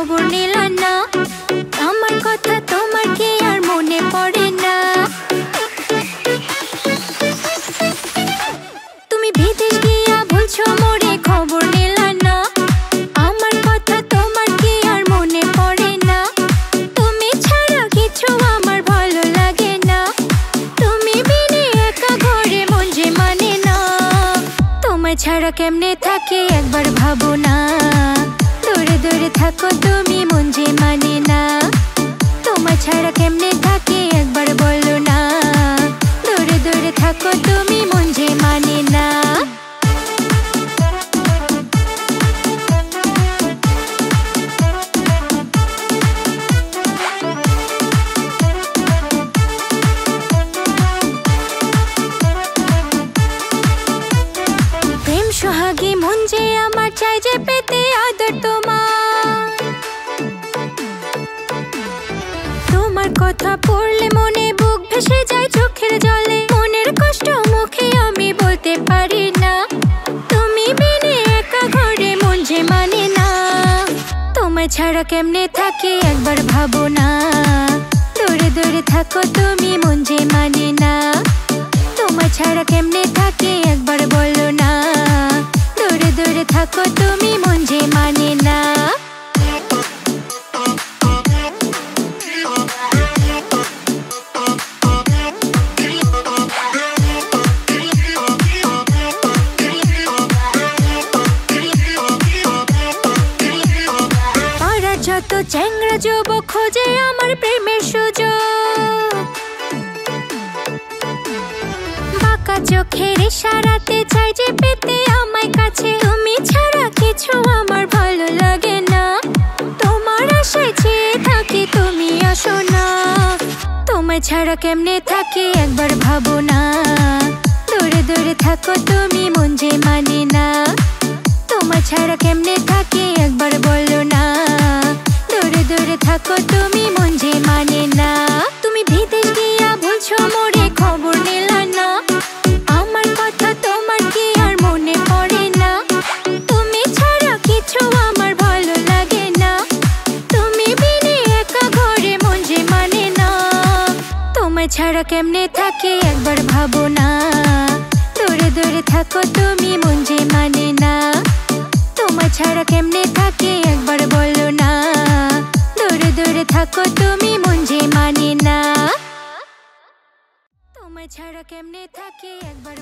খবর নিলা না, আমার কথা তোমার কি আর মনে পড়ে না? তুমি বিদেশ গিয়া ভুলছো মোরে, খবর নিলা না, আমার কথা তোমার কি আর মনে পড়ে না? তুমি ছাড়া কিছু আমার ভালো লাগে না, তুমি বিনে একা ঘরে মন যে মানে না। তোমায় ছাড়া কেমনে থাকি একবার ভাবো না, দূরে দূরে থাকো তুমি মন যে মানে না। তোমায় ছাড়া কেমনে থাকি একবার বলো না, দূরে দূরে থাকো তুমি মন যে মানে না। প্রেম সোহাগী মন যে আমার চাই যে পেতে আদর তোমার, তোমার কথা পড়লে মনে বুক ভেসে যায় চোখের জলে, মনের কষ্ট মুখে আমি বলতে পারি না, তুমি বিনে একা ঘরে মন যে মানে না। তোমায় ছাড়া কেমনে থাকি একবার ভাবো না, দূরে দূরে থাকো তুমি মন যে মানে না। তোমায় ছাড়া কেমনে থাকি একবার বলো না, দূরে দূরে থাকো তুমি মন যে মানে না। যত চ্যাংড়া যুবক খোঁজে আমার প্রেমের সুযোগ, বাঁকা চোখের ইশারাতে চাই যে পেতে আমায় কাছে, তুমি ছাড়া কিছু আমার ভালো লাগে না, তোমার আশায় চেয়ে থাকি তুমি আসো না। তোমায় ছাড়া কেমনে থাকি একবার ভাবো না, দূরে দূরে থাকো তুমি মন যে মানে না। তোমায় ছাড়া কেমনে থাকি একবার বলো না, দূরে দূরে থাকো তুমি মন যে মানে না। তুমি বিদেশ গিয়া ভুলছো মোরে, খবর নিলা না, আমার কথা তোমার কি আর মনে পড়ে না? তুমি ছাড়া কিছু আমার ভালো লাগে না, তুমি বিনে একা ঘরে মন যে মানে না। তোমায় ছাড়া কেমনে থাকি একবার ভাবো না, দূরে দূরে থাকো তুমি মন যে মানে না। তোমায় ছাড়া কেমনে থাকি একবার বলো না, দূরে দূরে থাকো তুমি মন যে মানে না। তোমায় ছাড়া কেমনে থাকি একবার